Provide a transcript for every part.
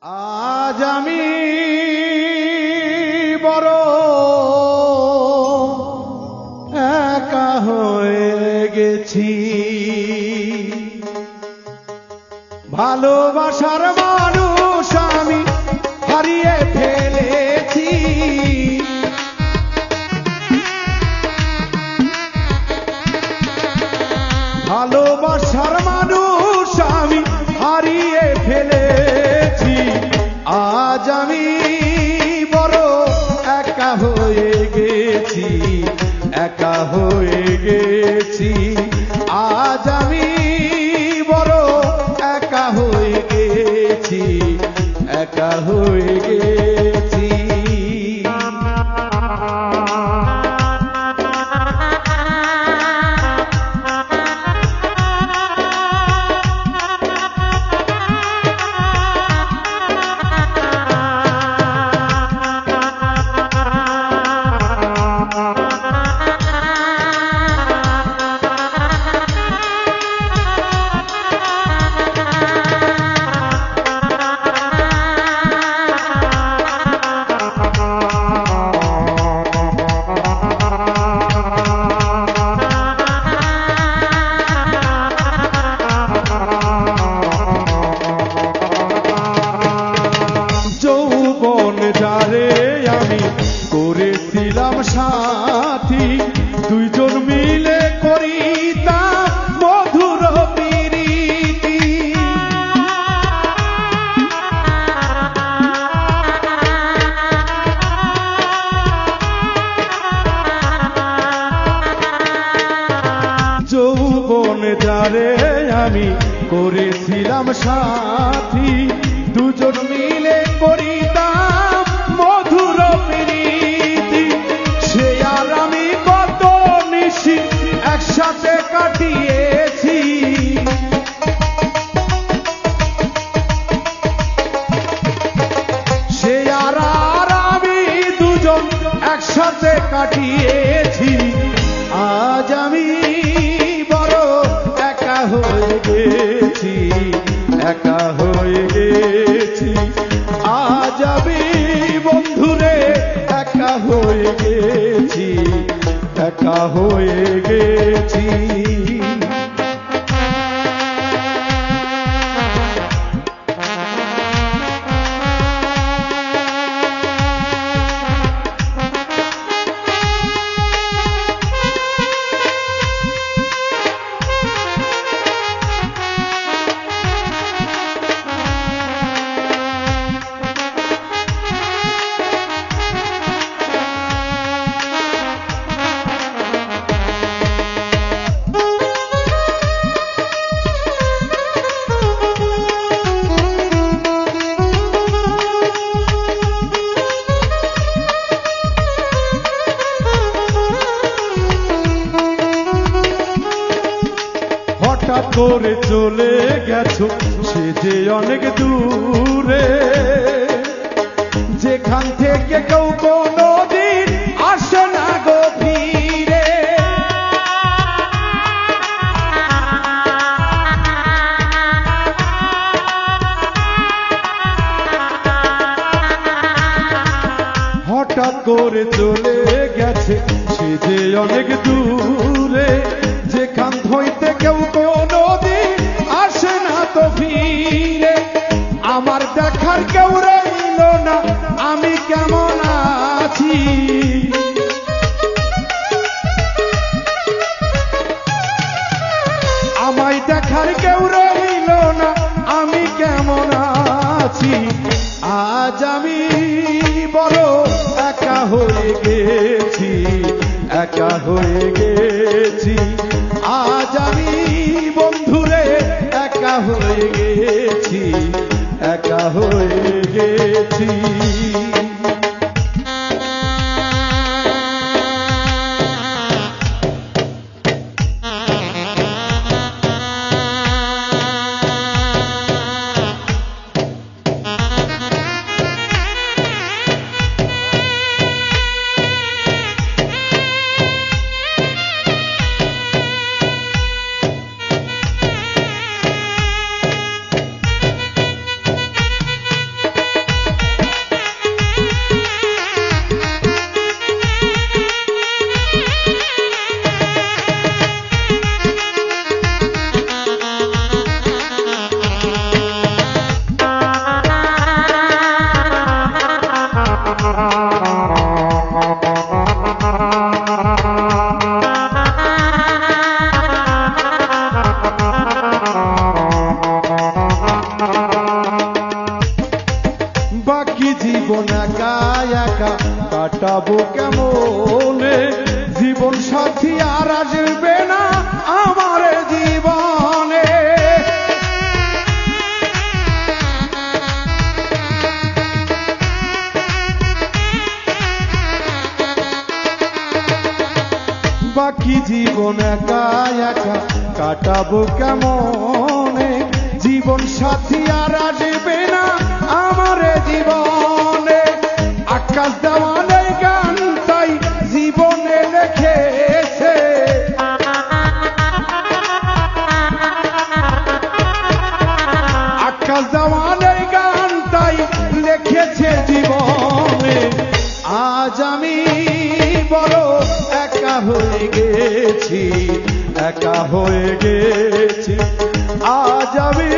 আজ আমি বড় একা হয়ে গেছি, ভালোবাসার মানুষ আমি হারিয়ে ফেলেছি। ভালোবাসার মানুষ আমি হারিয়ে ফেলেছি। আজ আমি বড় একা হয়ে গেছি, একা হয়ে গেছি। আজ আমি বড় একা হয়ে গেছি, একা হয়ে গেছি। করেছিলাম সাথী, দুইজন মিলে করিতাম মধুর প্রীতি। যৌবন যারে আমি করেছিলাম সাথী, দুজন মিলে করিতাম মধুর প্রীতি। সে আর আমি কত নিশি একসাথে কাটিয়েছি, সে আর আমি দুজন একসাথে কাটিয়েছি। আজ আমি বড় একা হয়ে গেছি, একা হয়ে গেছি। আজ আমি বন্ধুরে একা হয়ে গেছি, একা হয়ে গেছি। হঠাৎ করে চলে গেছো সে যে অনেক দূরে, যেখান থেকে কেউ কোনোদিন আসে না গো ফিরে। হঠাৎ করে চলে গেছে সে যে অনেক দূরে, যেখান হইতে কেউ কোনোদিন আসে না তো ফিরে। আমার দেখার কেউ রইল না, আমি কেমন আছি। আমায় দেখার কেউ রইল না, আমি কেমন আছি। আজ আমি বড় একা হয়ে গেছি, একা হয়ে গেছি। আজ আমি বন্ধুরে একা হয়ে গেছি, একা হয়ে গেছি। বাকি জীবন একা একা কাটাবো কেমনে, জীবন সাথী আর আসবে না আমার জীবনে। বাকি জীবন একা একা কাটাবো কেমনে, জীবন সাথী আর আসবে না আমার জীবনে। আকাশ দেওয়ালে গান তাই জীবনে লিখেছে, আকাশ দেওয়ালে গান তাই লিখেছে জীবনে। আজ আমি বড় একা হয়ে গেছি, একা হয়ে গেছি। আজ আমি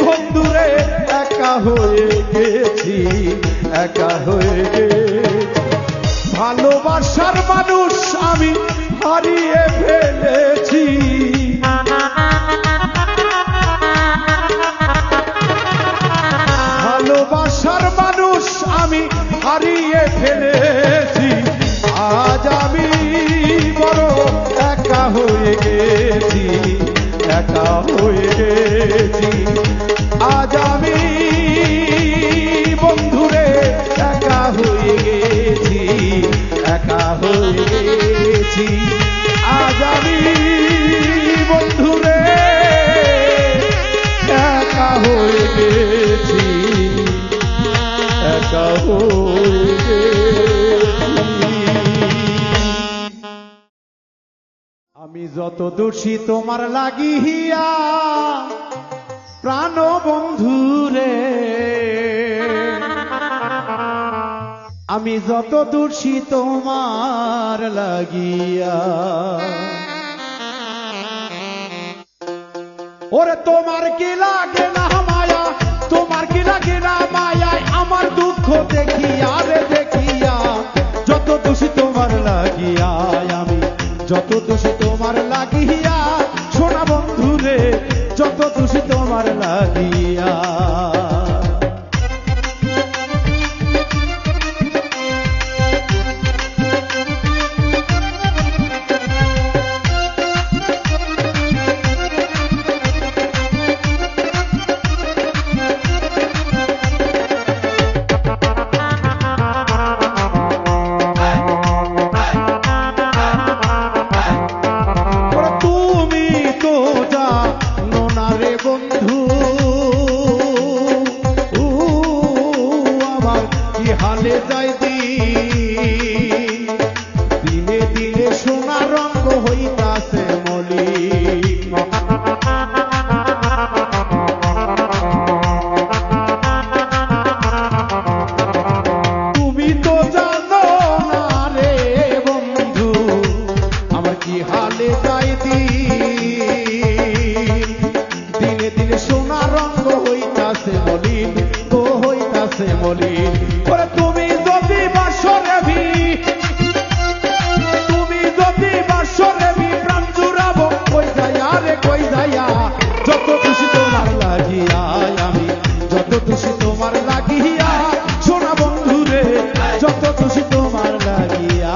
বন্ধুরে একা হয়ে গেছি, একা হয়ে গেছি। ভালোবাসার মানুষ আমি হারিয়ে ফেলেছি, ভালোবাসার মানুষ আমি হারিয়ে ফেলেছি। আজ আমি বড় একা হয়ে গেছি, একা হয়ে গেছি। আজ আমি বন্ধুরে একা হয়ে গেছি, একা হয়ে গেছি। আজ আমি বন্ধুরে একা হয়ে গেছি, একা হয়ে গেছি। আমি যত দোষী তোমার লাগিয়া প্রাণ বন্ধুরে, আমি যত দোষী তোমার লাগিয়া। ওরে তোমার কি লাগে না মায়া, তোমার কি লাগে না মায়ায় আমার দুঃখ দেখিয়া রে দেখিয়া। যত দোষী তোমার লাগিয়া, আমি যত দোষী তোমার লাগিয়া। সোনা বন্ধুরে যত দোষী তোমার লাগিয়া। হালে যাই দিনে দিনে সোনা রঙ হইতাছে মলিন। তুমি তো জানো না রে বন্ধু আমার কি হালে যাই দিনে দিনে সোনা রঙ হইতাছে মলিন, তো হইতাছে মলিন। তুমি যদি বাসরে তুমি যদি বাসরে প্রাণ জুড়াবো কই যাইয়া রে কই যাইয়া। যত খুশি তোমার লাগিয়া, আমি যত খুশি তোমার লাগিয়া। সোনা বন্ধুরে যত খুশি তোমার লাগিয়া।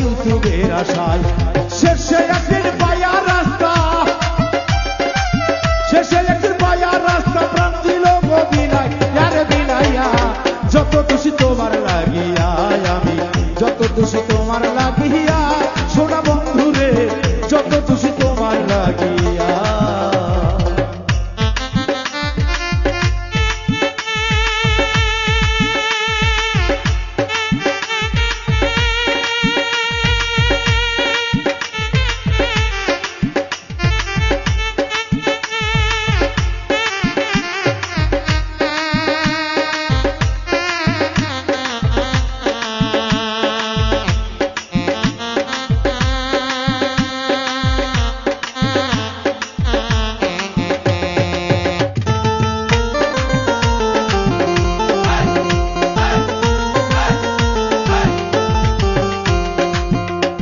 ইউটিউবের আশায় শেষে একদিন পায়া রাস্তা শেষে একদিন পায়া রাস্তা প্রাণ দিল গো বিনাই আরে বিনাইয়া যত দোষী তোমার লাগিয়া আমি যত দোষী তোমার লাগিয়া সোনা বন্ধু রে যত দোষী তোমার লাগিয়া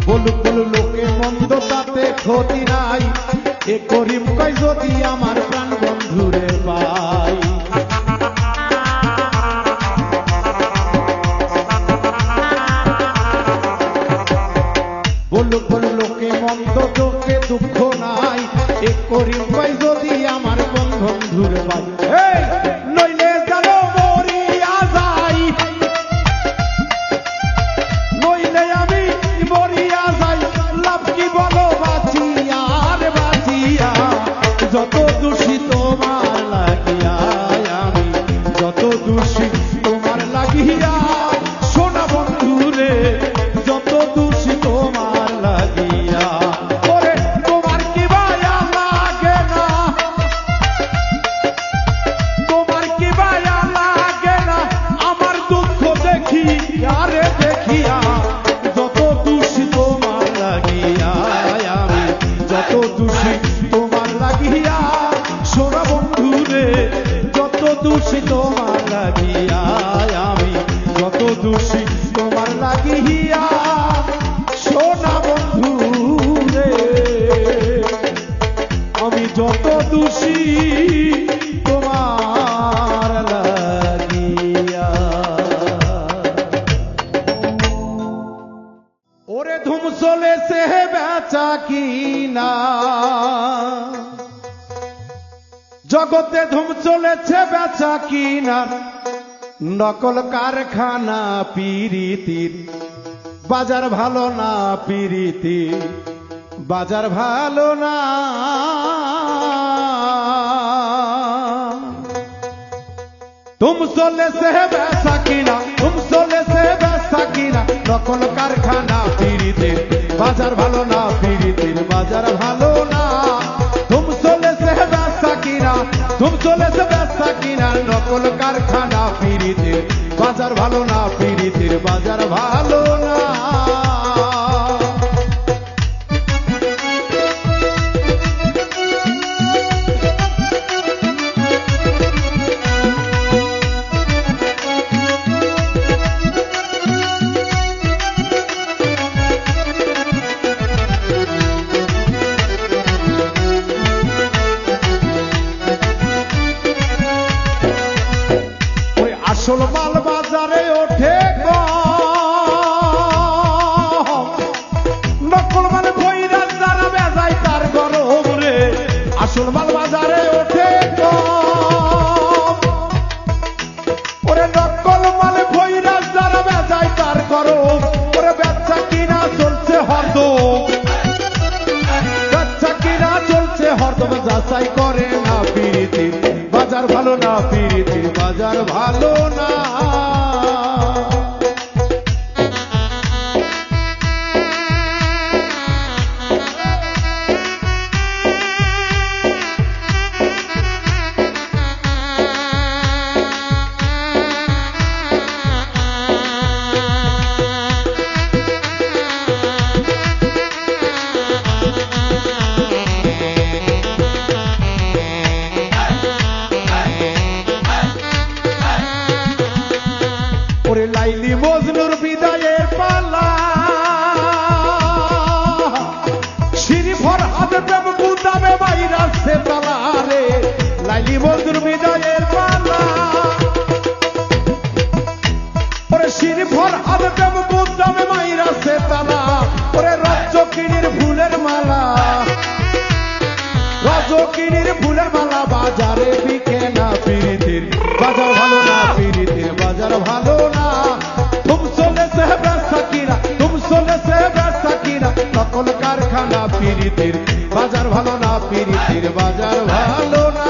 বলুক বলুক লোকে মন্দ তাতে ক্ষতি নাই এ করিম কই যদি আমার প্রাণ বন্ধুরে পাই বলুক বলুক লোকে মন্দ তোকে দুঃখ নাই এ করিম কই যদি আমার বন্ধুরে পাই এই নইলে জানো মরিয়া যাই নইলে আমি মরিয়া যাই লাভ কি বলো বাঁচিয়া রে বাঁচিয়া যত দোষী তোমার লাগিয়া আমি যত দোষী তোমার লাগিয়া সোনা বন্ধু রে যত দোষী তোমার লাগিয়া ওরে তোমার কি মায়া লাগে না তোমার কি মায়া লাগে না আমার দুঃখ দেখি আরে দেখিয়া যত দোষী তোমার লাগিয়া আমি যত দোষী তোমার লাগিয়া সোনা বন্ধু রে যত দোষী তোমার লাগিয়া আমি যত দোষী তোমার লাগিয়া সোনা বন্ধু রে আমি যত দোষী তোমার লাগিয়া ওরে ধুম চলেছে বেচা কিনা জগতে ধুম চলেছে বেচা কিনা নকল কারখানা পিরিতির বাজার ভালো না পিরিতি বাজার ভালো না তুম চলে সে বেচা কিনা তুম চলে সে বেচা কিনা নকল কারখানা পিরিতির বাজার ভালো না পিরিতির বাজার ভালো না তুম চলে সে বেচা কিনা তুম চলে সে বেচা কিনা নকল কারখানা পিরিতির বাজার ভালো না পিরিতির বাজার ভালো না আসল মাল বাজারে ওঠে নকল মানে বইরা যারা বেজায় তার গরম রে আসল মাল বাজারে ওঠে ওরে নকল মালে বইরা যারা বেজায় তার গরম ওরে বেচা কিনা চলছে হরদম বেচা কিনা চলছে হরদম যাচাই করে না পিরিতি বাজার ভালো না পিরিতি বাজার ভালো না সকল কারখানা পিরিতির বাজার ভালো না, পিরিতির বাজার ভালো না।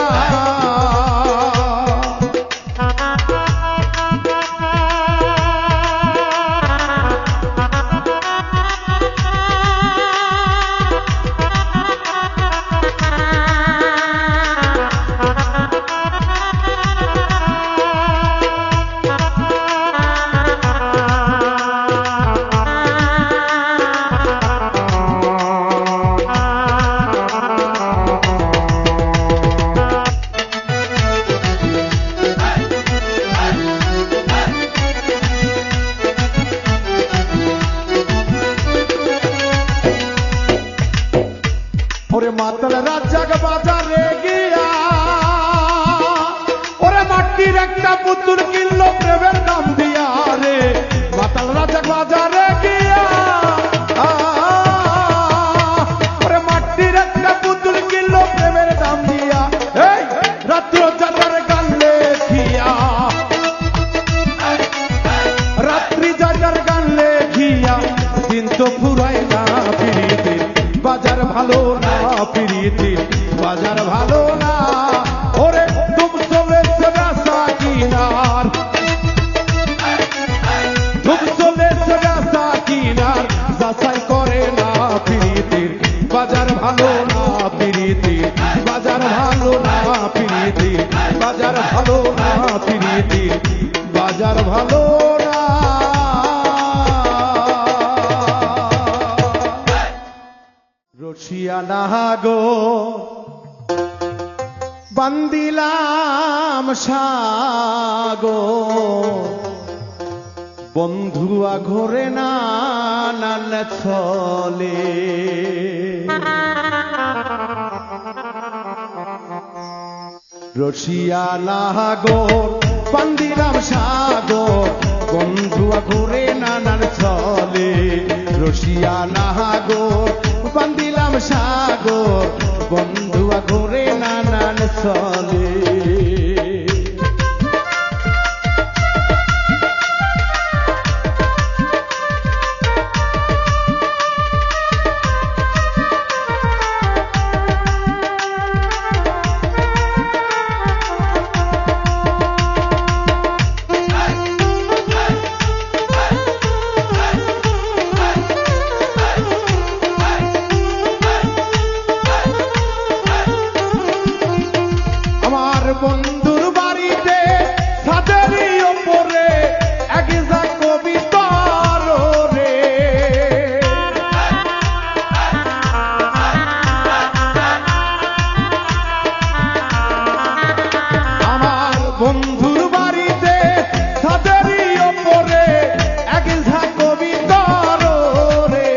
ওরে মাতাল রাজ্জাক বাজারে গিয়া ওরে মাটির একটা পুতুল কিনলো প্রেমের দাম দিয়া রে, মাতাল রাজ্জাক বাজারে গিয়া ওরে মাটির একটা পুতুল কিনলো প্রেমের দাম দিয়া, এই রাত্র জাগার গান লেখিয়া, রাত্রি জাগার গান লেখিয়া, দিন তো ফুরাই না পিরিতির বাজার ভালো না, পিরিতির বাজার ভালো না। ওরে তুম চলে রাস্তা কিনার, তুম চলে রাস্তা কিনার, যাচাই করে না পিরিতির বাজার ভালো না, পিরিতির বাজার ভালো না, পিরিতির বাজার ভালো না, পিরিতির বাজার ভালো না। রসিয়া নাগো বান্দিলাম সাগো, বন্ধুয়া ঘরে না নান চলে, রসিয়া নাগো বান্দিলাম সাগো, বন্ধুয়া ঘরে না নান চলে, রসিয়া নাগো বান্দিলাম সাগর, বন্ধুয়া ঘরে নানান চলে। বন্ধুর বাড়িতে ছাদের ওপরে এক যা কবিতার রে, আমার বন্ধুর বাড়িতে ছাদের ওপরে এক যা কবিতার রে,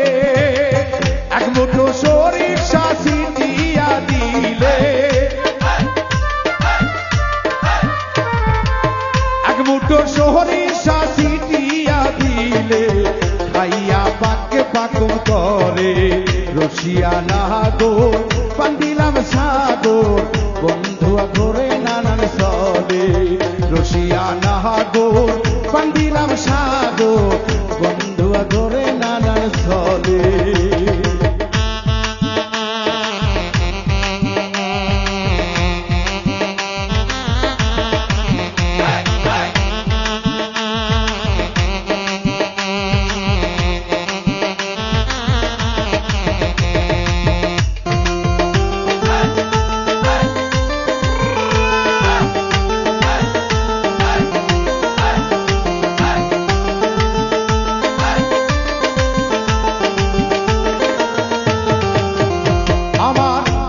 এক মুঠো সরিষা ছিটিয়া দিলে, মুঠো সরিষা ছিটিয়া দিলে, খাইয়া পাকে পাকুম করে, রসিয়া নাগো বান্দিলাম সাগর, বন্ধুয়া ঘরে নানান চলে, রসিয়া নাগো বান্দিলাম সাগর, বন্ধুয়া ঘরে নানান চলে।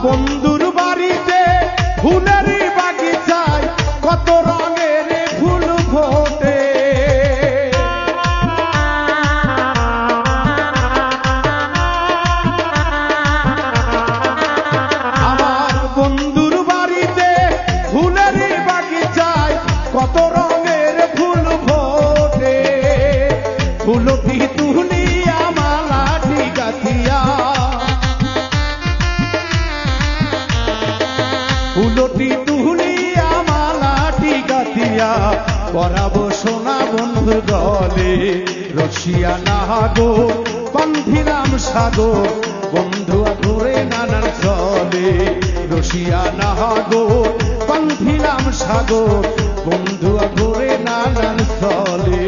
বন্ধুর বাড়িতে ফুলের বাগিচায় কত রঙের ফুল ফোটে, আমার বন্ধুর বাড়িতে ফুলের বাগিচায় কত রঙের ফুল ফোটে, ফুলটি তুলিয়া মালাটি গাথিয়া, ফুলটি তুলিয়া মালাটি গাথিয়া, পরাবো সোনা বন্ধুর গলে, রসিয়া নাগো বান্ধিলাম সাগর, বন্ধু ঘুরে নানান চলে রসিয়া নাহাগো বান্ধিলাম সাগর বন্ধু ঘুরে নানান চলে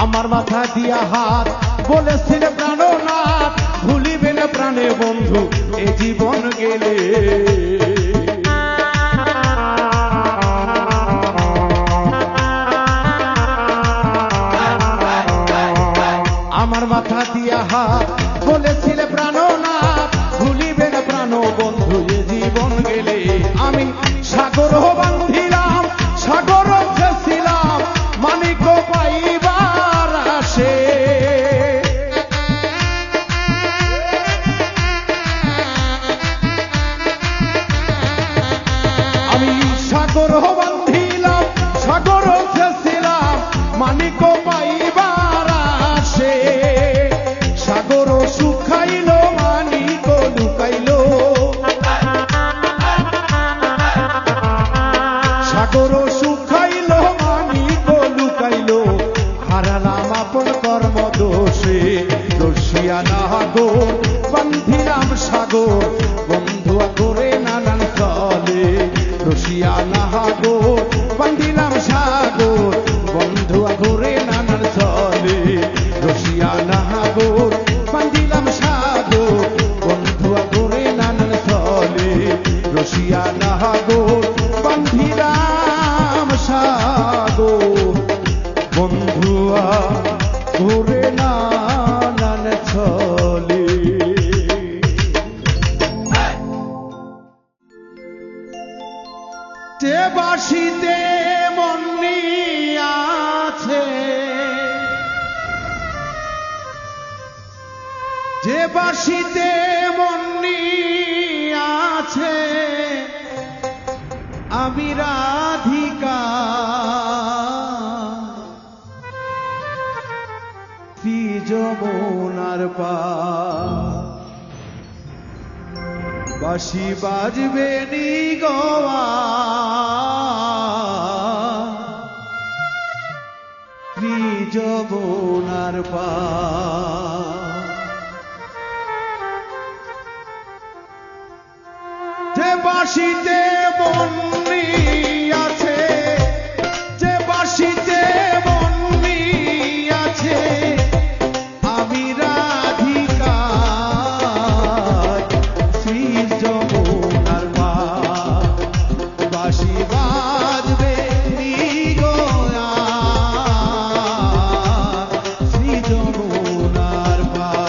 আমার মাথা দিয়া হাত বলেছিল প্রাণনাথ ভুলিবে না প্রাণে বন্ধু এ জীবন গেলে আমার মাথা দিয়া হাত বলেছিল প্রাণনাথ ভুলিবে না প্রাণ বন্ধু এ জীবন গেলে আমি সাগর বান্ধিলাম সাগর ছিলাম মানিক পাইবার আসে আমি সাগর বান্ধিলাম সাগর ছিলাম মানিক পাইবার আসে সাগর শুকাইল মানিক লুকাইল সাগর শুকাইল মানিক লুকাইল হারালাম আপন কর্ম দোষে রসিয়া নাহাগো বান্ধিলাম সাগর বন্ধু করে নানান চলে রসিয়া নাহাগো বান্ধিলাম সাগর বন্ধু করে নানান চলে রসিয়া নাহাগো বান্ধিলাম সাগর বন্ধু করে নানান চলে রসিয়া নাহাগো বান্ধিলাম সাগর বন্ধুয়া ঘুরে নানান চলে যে বাসিতে মন আছে যে বাসিতে মন আছে আমি রাধিকা যমুনার পার বাঁশি বাজবে নি গোয়া যমুনার পার যে বাঁশিতে বন্নি আছে যে বাঁশিতে বন্নি আছে আমি রাধিকা শ্রী যমুনার পার বাঁশি বাজবে নি গোয়া শ্রী যমুনার পার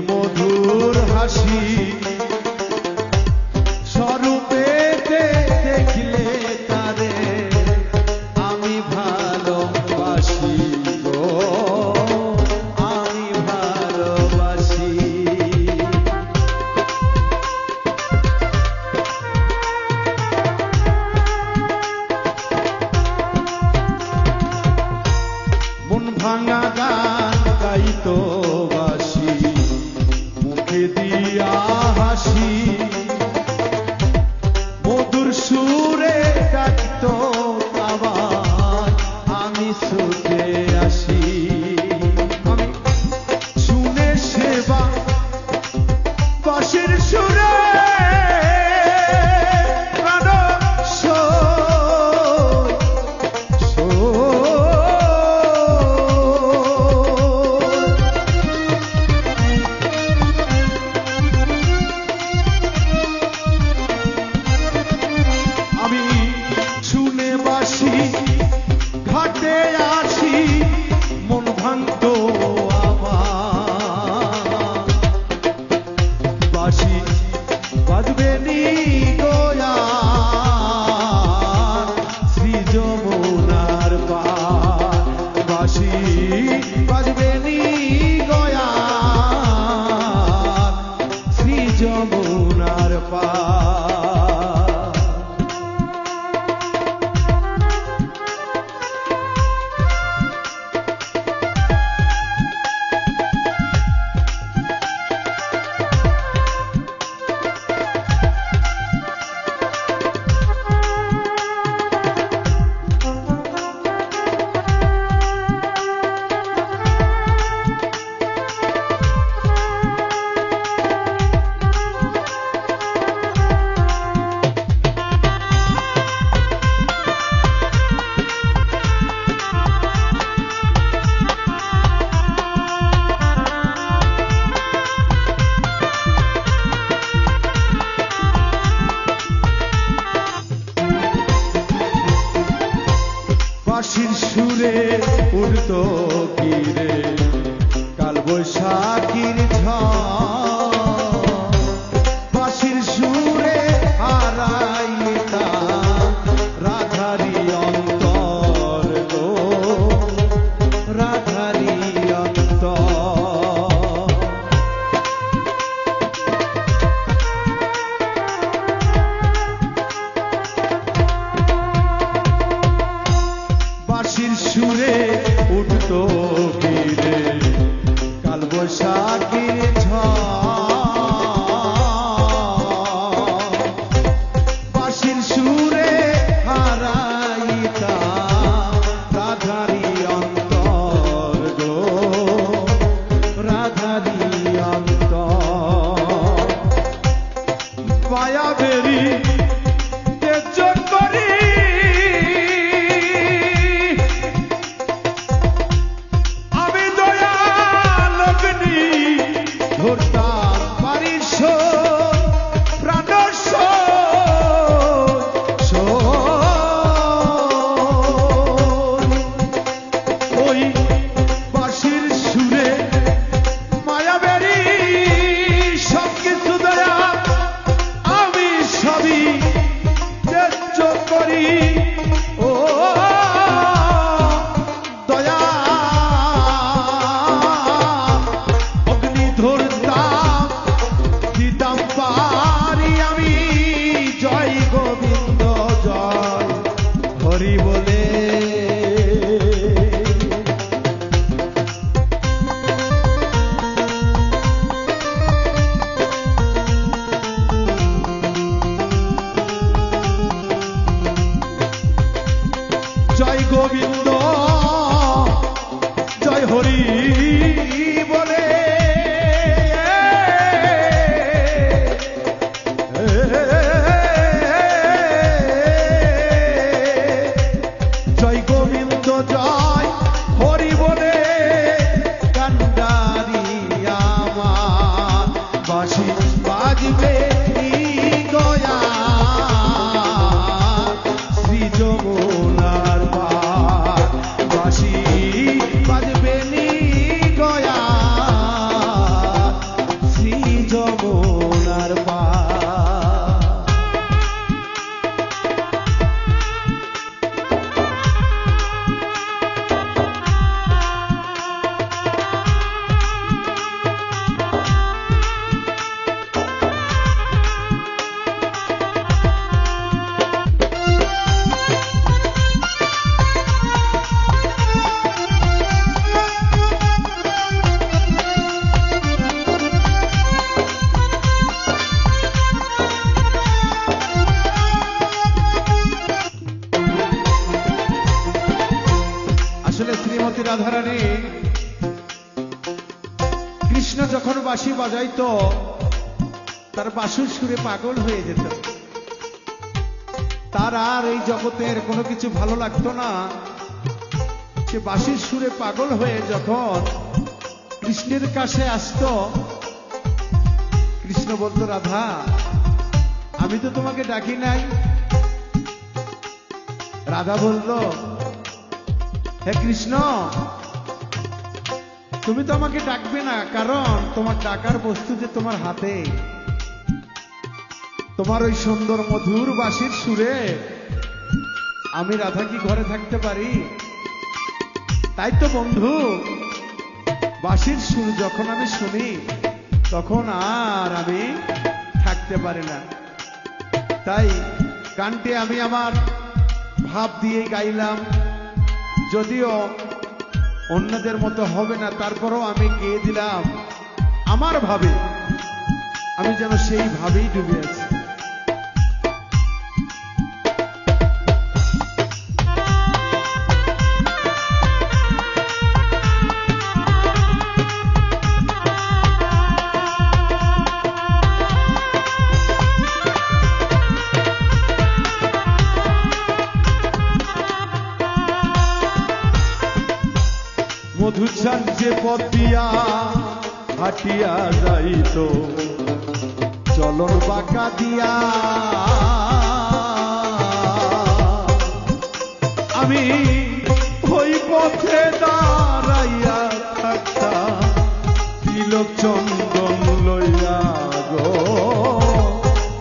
মধুর হাসি স্বরূপেতে দেখলে তারে আমি ভালোবাসি গো আমি ভালোবাসি যমুনার পার। বাঁশির সুরে উঠতো কিরে কাল বৈশাখীর ঝড়, বাঁশির সুরে হারাইতা রাধারি অন্তর গো, রাধারি অন্তর। বাঁশির সুরে উঠতো কিরে কাল বৈশাখীর ঝড়, বাঁশির সুরে হারাইতা রাধারি অন্তর গো, রাধারি অন্তর। মায়া বেরি তেজ করি ধরতাম বাড়ির প্রাণ ওই বাঁশির সুরে মায়াবেরি সব কিছু দয়া আমি সবই ত্যায্য করি। ও দয়া অগ্নি ধরতাম দিতাম পারি আমি, জয় গোবিন্দ জয় হরি বলে। জয় গোবিন্দ জয় হরি বলে। জয় গোবিন্দ জয় হরি বলে কান্ডারি আমার বাঁশি বাজবে গয়া শ্রী যমুনার পার, বাঁশি বাজবে গয়া শ্রী যমুনার পার। আসলে শ্রীমতী রাধারানী কৃষ্ণ যখন বাঁশি বাজাইতো তার বাঁশির সুরে পাগল হয়ে যেত। তার আর এই জগতের কোনো কিছু ভালো লাগতো না। সে বাঁশির সুরে পাগল হয়ে যখন কৃষ্ণের কাছে আসতো, কৃষ্ণ বলতো রাধা আমি তো তোমাকে ডাকি নাই। রাধা বলল হে কৃষ্ণ তুমি তো আমাকে ডাকবে না, কারণ তোমার ডাকার বস্তু যে তোমার হাতে। তোমার ওই সুন্দর মধুর বাঁশির সুরে আমি রাধা কি ঘরে থাকতে পারি? তাই তো বন্ধু বাঁশির সুর যখন আমি শুনি তখন আর আমি গাইতে পারে না, তাই গানটি আমি আমার ভাব দিয়ে গাইলাম। যদিও অন্যদের মতো হবে না, তারপরেও আমি গেয়ে দিলাম আমার ভাবে, আমি যেন সেই ভাবেই ডুবে আছি। মধুচান যে পথ দিয়া হাটিয়া যাইত চলন বাঁকা দিয়া, আমি ওই পথে দাঁড়াইয়া থাকতাম তিলক চন্দন লইয়া গো,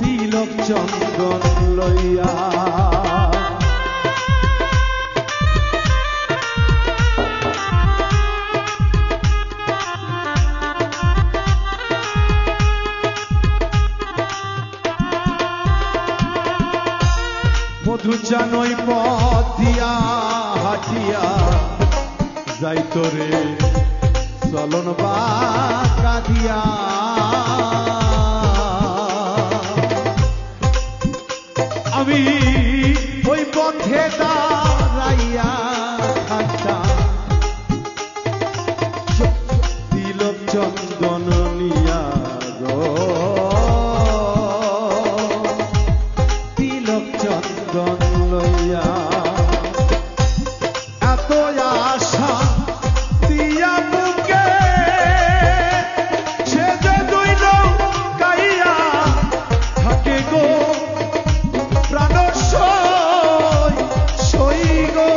তিলক চন্দন লইয়া। মধুচান ওই পথ দিয়া হাটিয়া যাইত রে চলন বাঁকা দিয়া, আমি ওই পথে দাঁড়াইয়া থাকতাম তিলক চন্দন নিয়া গো, তিলক চন্দন লইয়া। এত আশা দিয়া বুকে সে যে দইল গাইয়া থাকে গো, প্রাণ সই সই গো।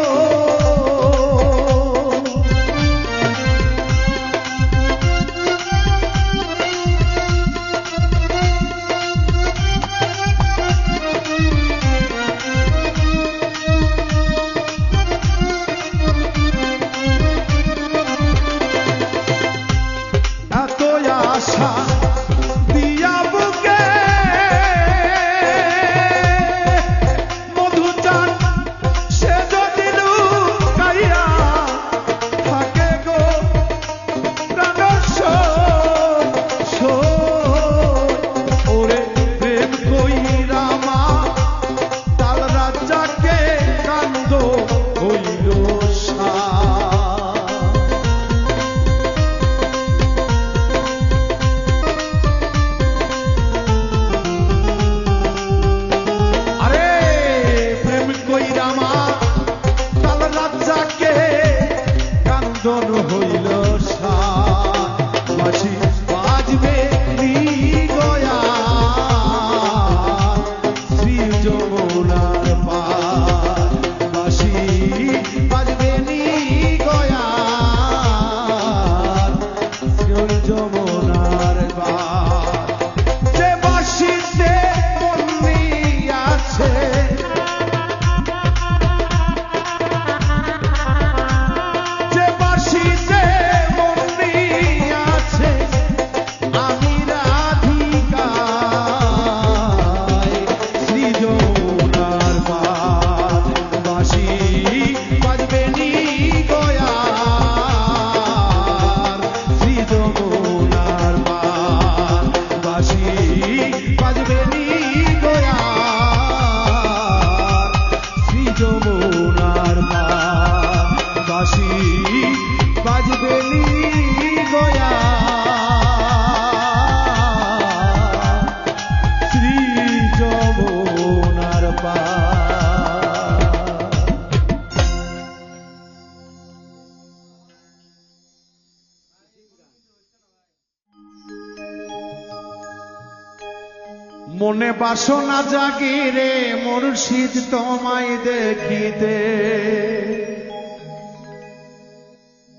মনে বাসনা জাগে রে মুর্শিদ তোমায় দেখিতে,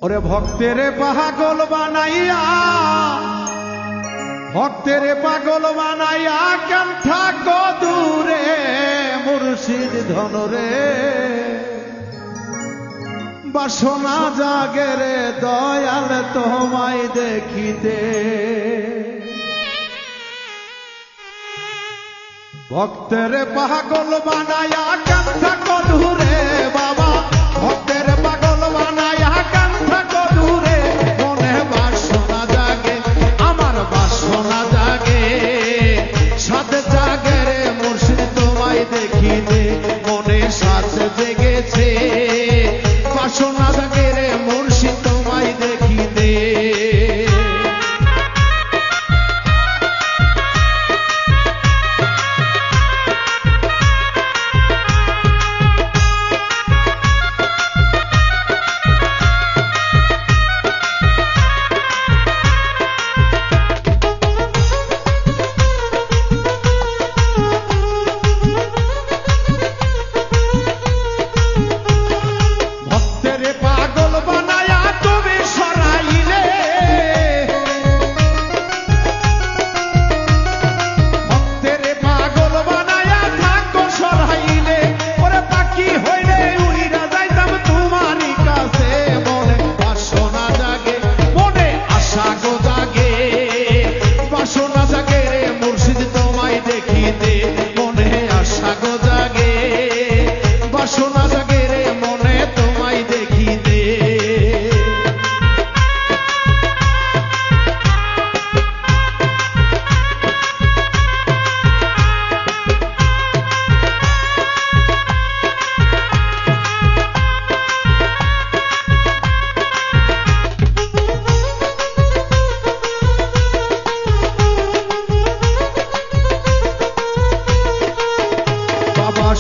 ওরে ভক্তের পাগল বানাইয়া, ভক্তের পাগল বানাইয়া কেন থাকো দূরে মুর্শিদ ধন রে, বাসনা জাগে রে দয়াল তোমায় দেখিতে। ভক্তের পাগল বানায়া কান্থা কদুরে বাবা, ভক্তের পাগল বানায়া কান্থা কদুরে, মনে বাসনা জাগে আমার বাসনা জাগে, সাথে জাগে রে মুর্শিদ তোমায় দেখিতে, মনে সাথে জেগেছে বাসনা জাগে রে মুর্শিদ তোমায় দেখিতে।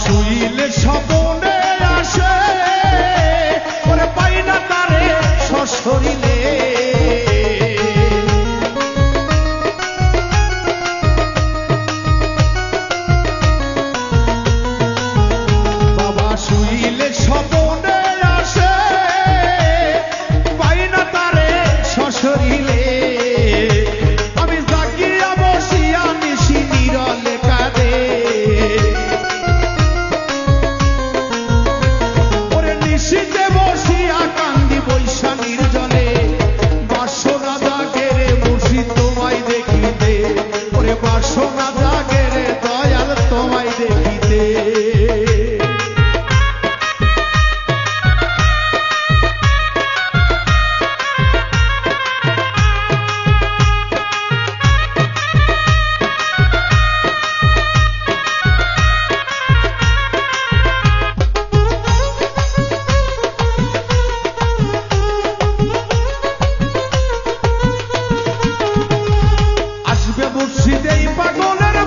শুইলে স্বপনে আসে ওরে পাই না তারে সশরীরে, বাবা শুইলে স্বপনে আসে পাই না তারে সশরীরে, আমি জাগিয়া বসিয়া নিশি নিরলে কাঁদে, শীতে বসিয়া কান্দি বৈশানীর জলে, বাসনা জাগে রে মুর্শিদ তোমায় দেখিতে, ওরে বাসনা জাগে রে দয়াল তোমায় দেখিতে। মুর্শিদ এই পাগলের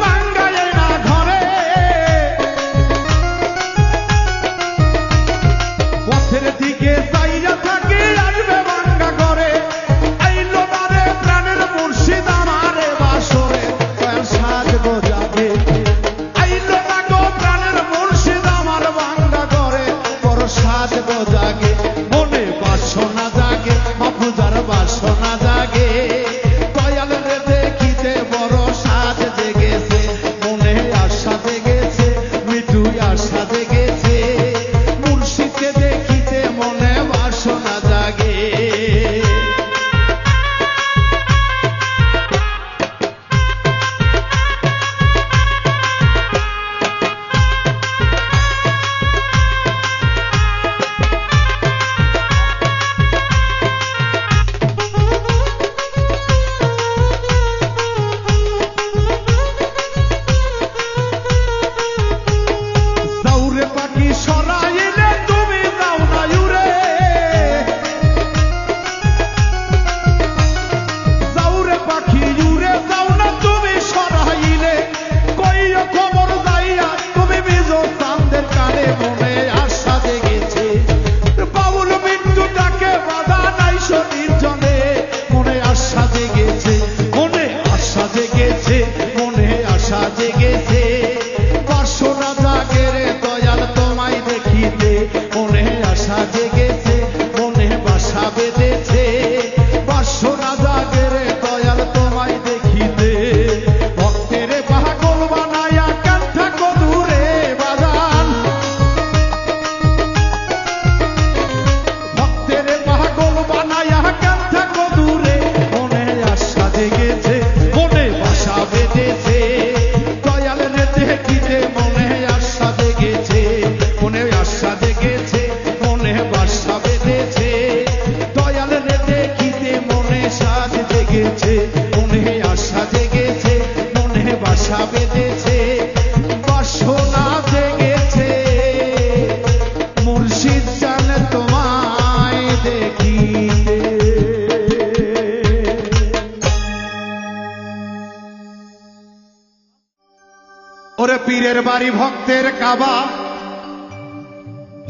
ওরে পীরের বাড়ি ভক্তের কাবা,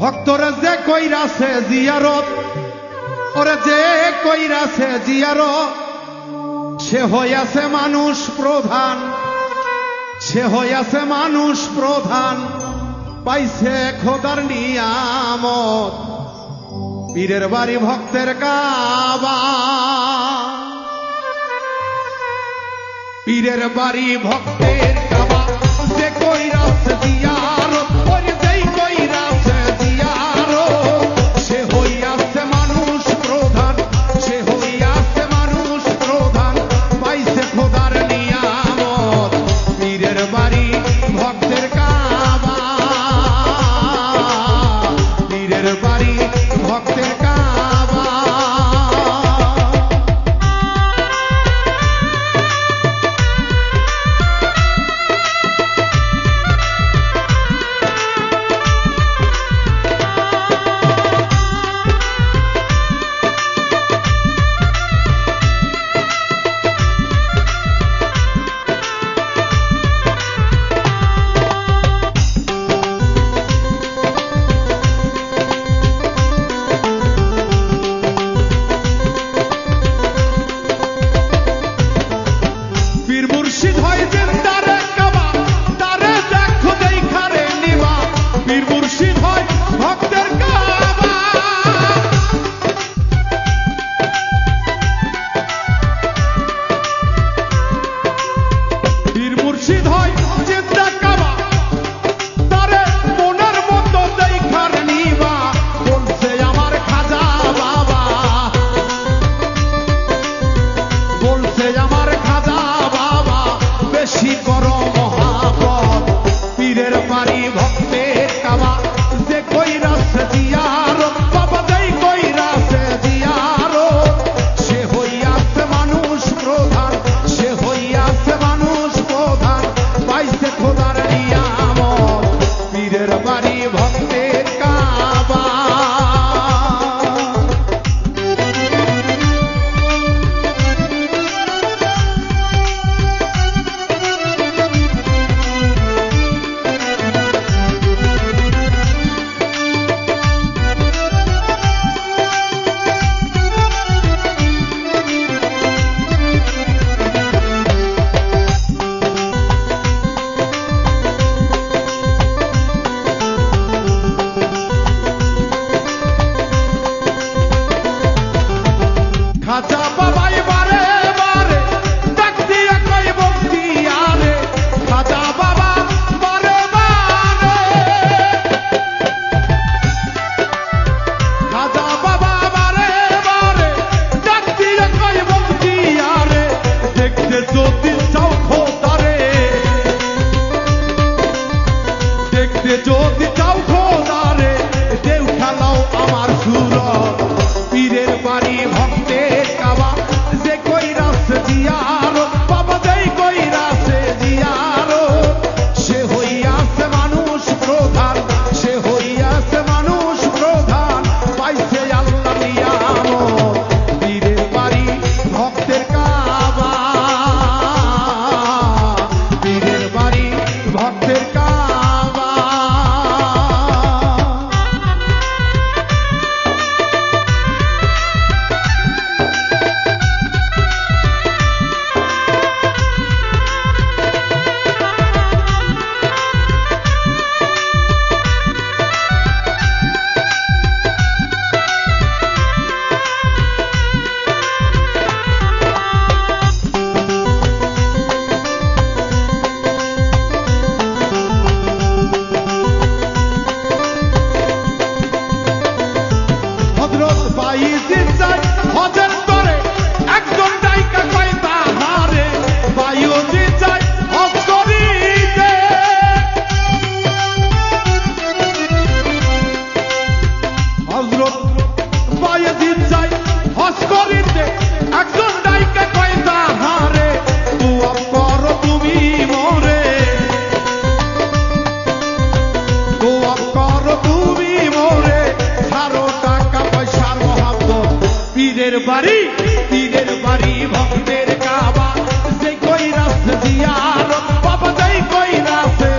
ভক্তরা যে কইরাছে জিয়ারত, ওরে যে কইরাছে জিয়ারত, সে হইয়াছে মানুষ প্রধান, সে হইয়াছে মানুষ প্রধান, পাইছে খোদার নিয়ামত। পীরের বাড়ি ভক্তের কাবা, পীরের বাড়ি ভক্তের কাবা, যে কইরাছে জিয়ারত, ওরে যেই কইরাছে জিয়ারত, সে হইয়াছে মানুষ প্রধান, সে হইয়াছে মানুষ প্রধান, পাইছে খোদার নিয়ামত। পীরের বাড়ি ভক্তের কাবা, পীরের বাড়ি ভক্তের কাবা। বাড়ি পীরের বাড়ি ভক্তের কাবা, যে কইরাছে জিয়ারত বাবা, যেই কইরাছে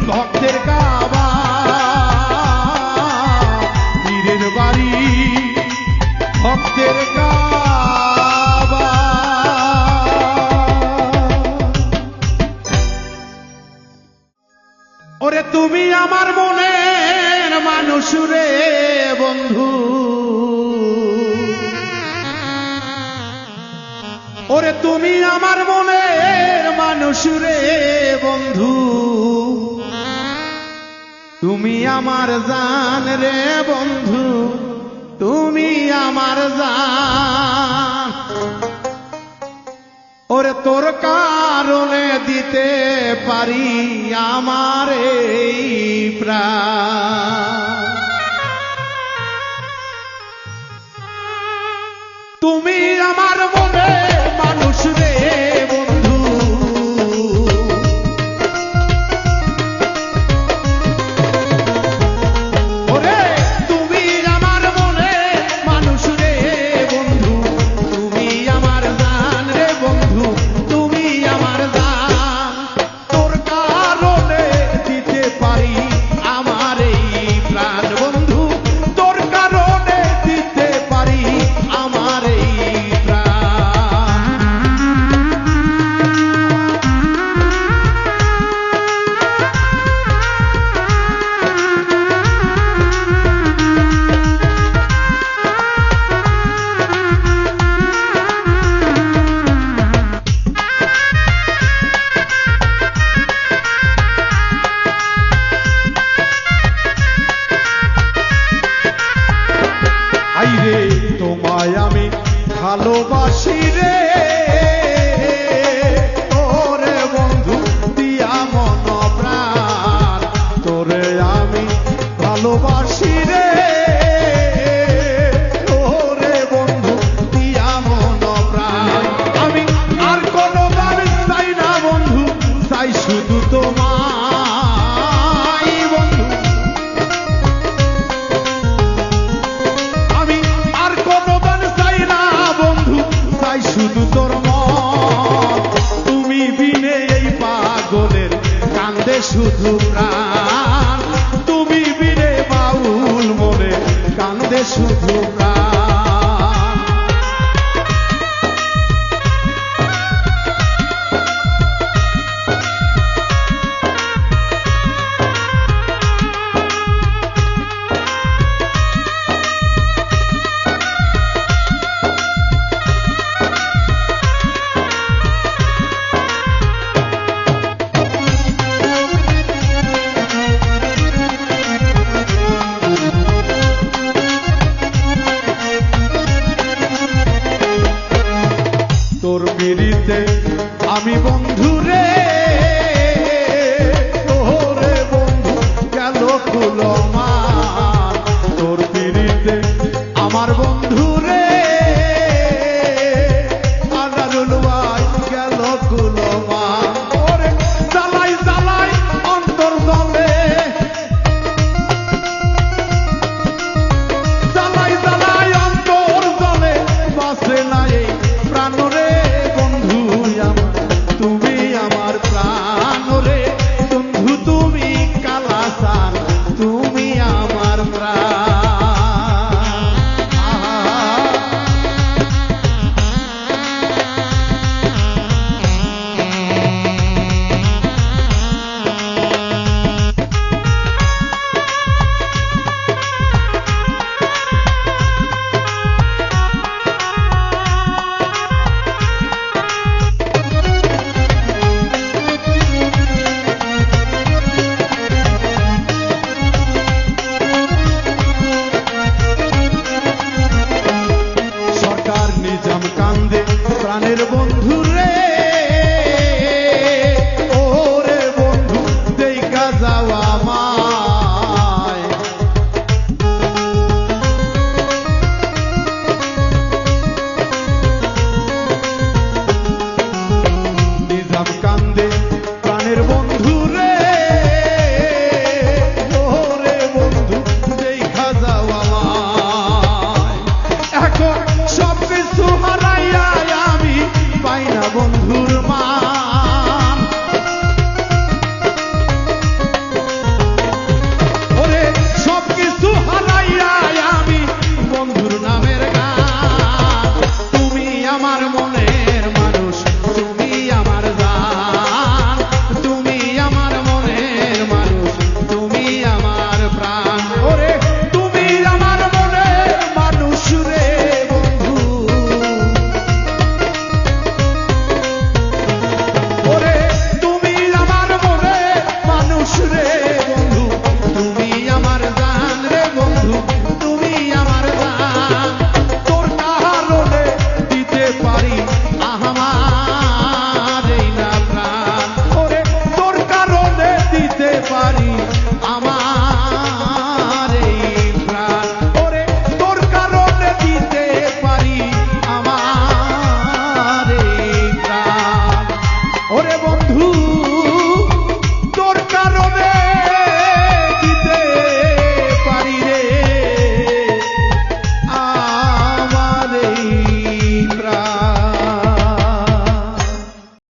ভক্তের কাবা, পীরের বাড়ি ভক্তের কাবা। ওরে তুমি আমার মনের মানুষ রে বন্ধু, ওরে তুমি আমার মনের মানুষ রে বন্ধু, তুমি আমার জান রে বন্ধু, তুমি আমার জান। ওরে তোর কারণে দিতে পারি আমার এই প্রাণ, তুমি আমার মনে মানুষ রে বন্ধু, ওরে তুমি আমার মনে মানুষ রে বন্ধু, তুমি আমার জান রে বন্ধু, তুমি আমার জান। তোর কারণে দিতে পারি আমার এই প্রাণ বন্ধু, তোর কারণে দিতে পারি আমার এই প্রাণ। আইরে তোমায় আমি ভালোবাসি রে, ওরে বন্ধু দিয়া মন প্রাণ, তোরে আমি ভালোবাসি রে, ওরে বন্ধু দিয়া মন প্রাণ। আমি আর কোনো গান চাই না বন্ধু, চাই শুধু তোমায় বন্ধু, আমি আর কোনো গান চাই না বন্ধু, চাই শুধু তোর মন। তুমি বিনে এই পাগলের কান্দে শুধু প্রাণ, তুমি বিনে বাউল মনে কান্দে শুধু